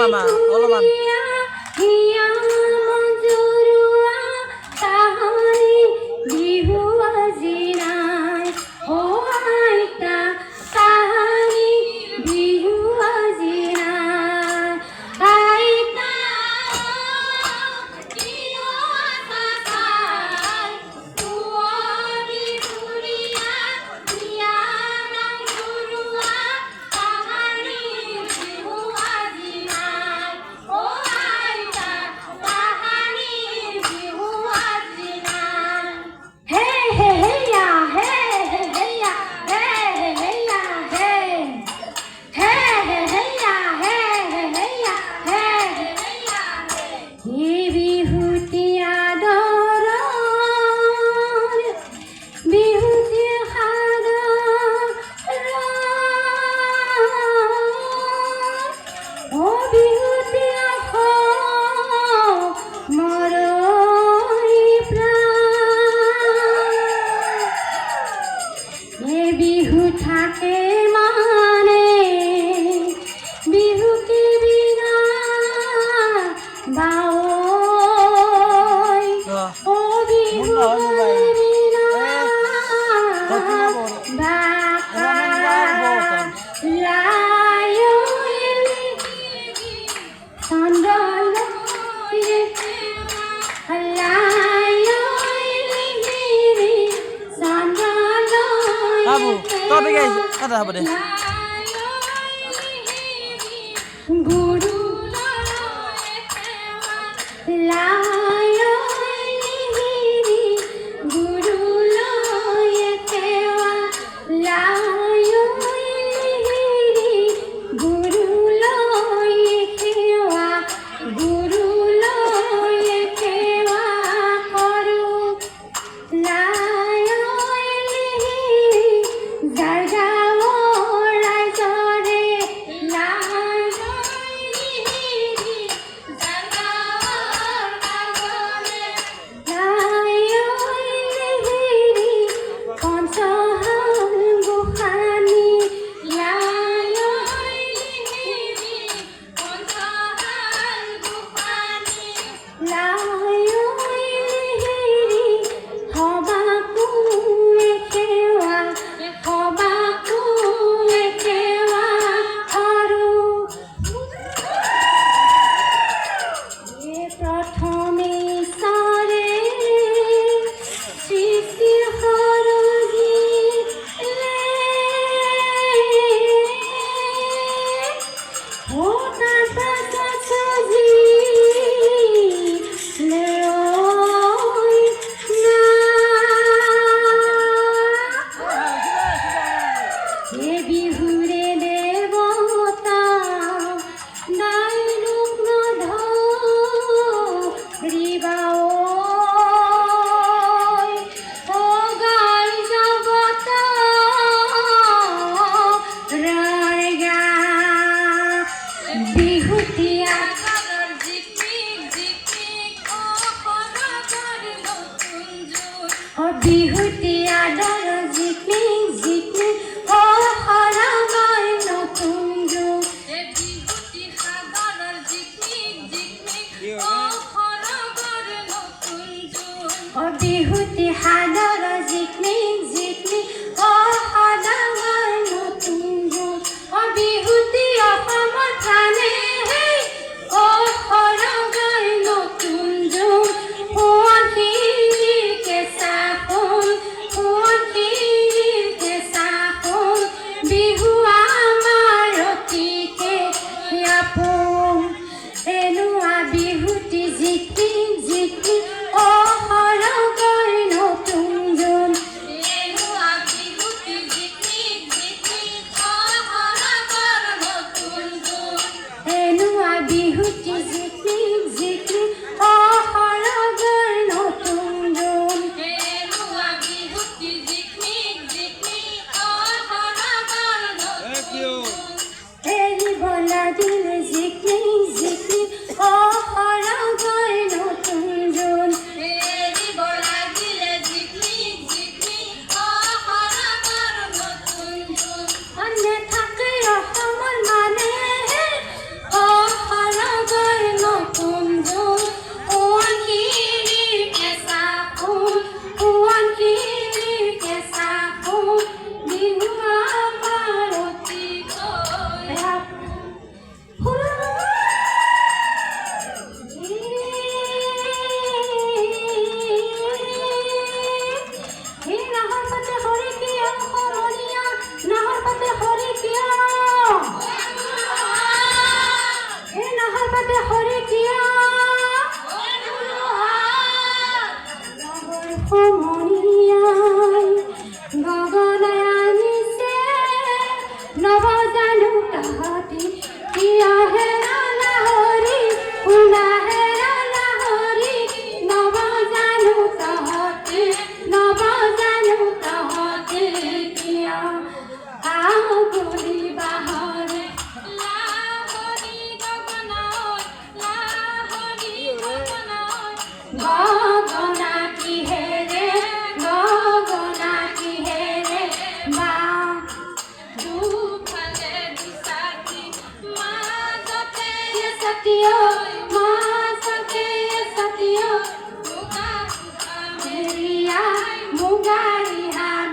Mama, hola man. Abu, tao biết cái gì? Apa deh? বিহুতি আদৰ জিকমিক জিকমিক সৰগৰ নতুন যুগ বিহুতি সাগৰৰ জিকমিক জিকমিক সৰগৰ নতুন যুগ বিহুতি সাগৰৰ জিকমিক জিকমিক সৰগৰ নতুন যুগ বিহুতি অসমৰ প্ৰাণে সৰগৰ নতুন যুগ বিহু আমাৰ অতিকে আপোন এনুৱা বিহুতি জিকমিক জিকমিক সৰগৰ নতুন যুগ এনুৱা বিহুতি জিকমিক জিকমিক সৰগৰ নতুন যুগ এনুৱা বিহুতি জিকমিক জিকমিক সৰগৰ নতুন যুগ এনুৱা বিহুতি জিকমিক জিকমিক সৰগৰ নতুন এৰিব লাগিলে জিকমিক জিকমিক সৰগৰ নতুন যুগ এৰিব লাগিলে জিকমিক জিকমিক সৰগৰ নতুন যুগ অন্য থাকে অসমৰ মানে সৰগৰ নতুন যুগ সোৱণশিৰি কেঁচা ফুল সোৱণশিৰি কেঁচা ফুল বিহু আমাৰ অতিকৈ আপোন নাহৰ পাতে হৰি কিয় সমনীয়া নাহৰ পাতে হৰি কিয় নাহৰ পাতে হৰি কিয় লগৰ সমনীয়াই গগনাই আনিছে নৱজানো তাহাঁতি কিয় হেৰালা হৰি শুনা হেৰালা হৰি নৱজানো তাহাঁতি কিয় আগুলি বাহৰে লাহৰি গগনাই গগনা কিহেৰে বা দুফালে দুচাকি মাজতে এচাকিও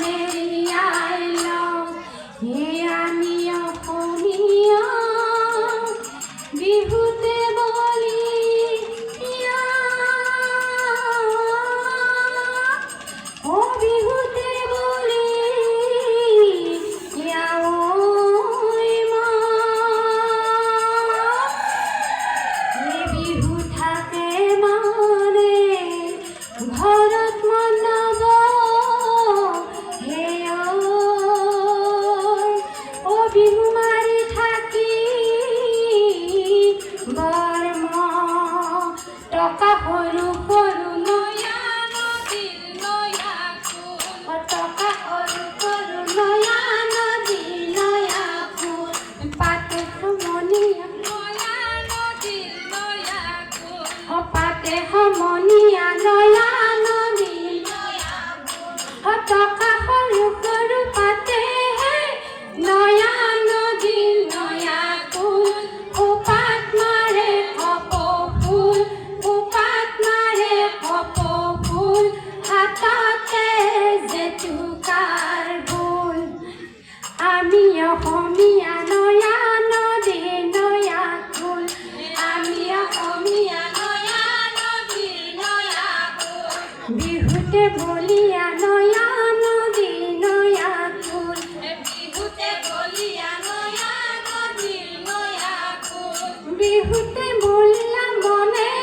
মেৰিয়াই লওঁ আমি অসমীয়া বিহুতে বলি বিহুতে বলি বিহু থাকে মানে ঘৰত মনাব বিহু মাৰি থাকি বৰম টকা সৰু সৰু নয়া নদীৰ নয়া ফুল টকা সৰু সৰু নয়া নদীৰ নয়া ফুল পাতে সমনীয়া নয়া নদীৰ নয়া ফুল পাতে সমনীয়া নয়া নদীৰ নয়া ফুল টকা সৰু সৰু পাতে নয়া নদীৰ নয়া ফুল খোপাত মাৰে কপৌ ফুল হাততে জেতুকাৰ গোল আমি অসমীয়া নয়া নদীৰ নয়া ফুল আমি অসমীয়া নয়া নদীৰ নয়া ফুল বিহুতে বলিয়া নয়া নদীৰ নয়া ফুল বিহুতে বলিয়া নয়া নদীৰ নয়া ফুল বিহুতে বলিয়া মনে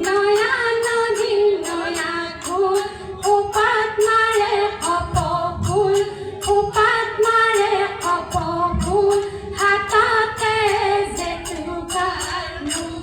নয়া নদীৰ নয়া ফুল খোপাত মাৰে কপৌ ফুল হাততে জেতুকাৰ গোল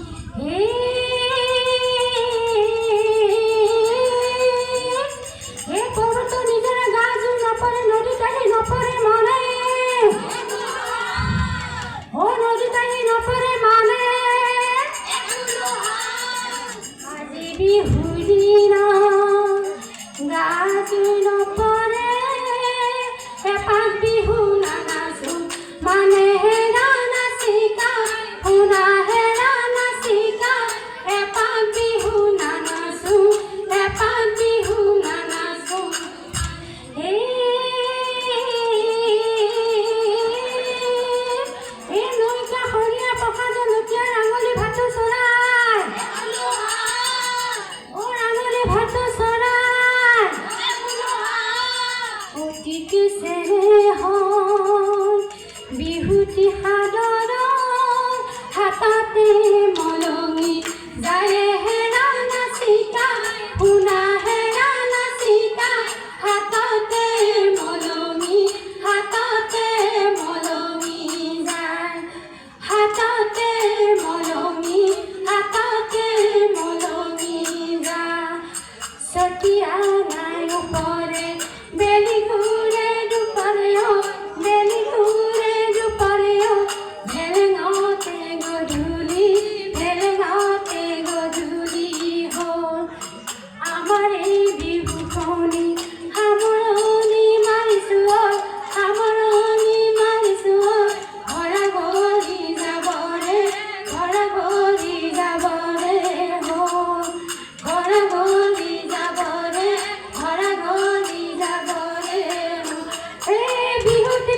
ভাত চৰাই অতিকে চেৰে হয় বিহুতি সাদৰ হাততে মলঙি যায় হেৰা নাচিতা শুনা হেৰা নাচিতা হাততে মলঙি যায় হাততে মলঙি যায় সতিয়া নাই ওপৰে বেলি ঘূৰে দুপৰে ভেলেঙতে গধূলি হ'ল আমাৰ এই বিহুখনি সামৰণি মাৰিছো ঘৰা ঘৰি যাবৰে হ'ল ঘৰা ঘৰি যাবৰে এই বিহুতি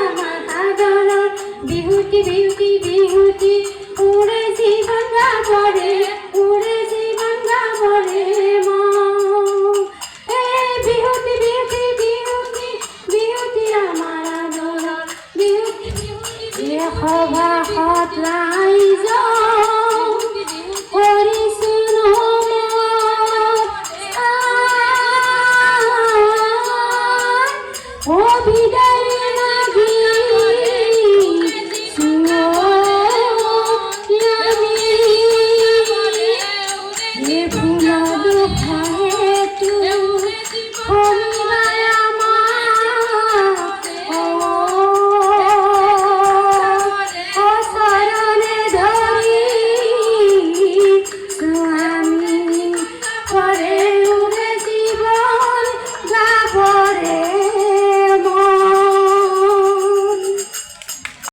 আমাৰ আদৰত বিহুতি উৰে জীৱন গাবৰে মন এই বিহুতি আমাৰ আদৰত এই সভাত ৰাইজ কৰিছো নমস্কাৰ অ বিদায়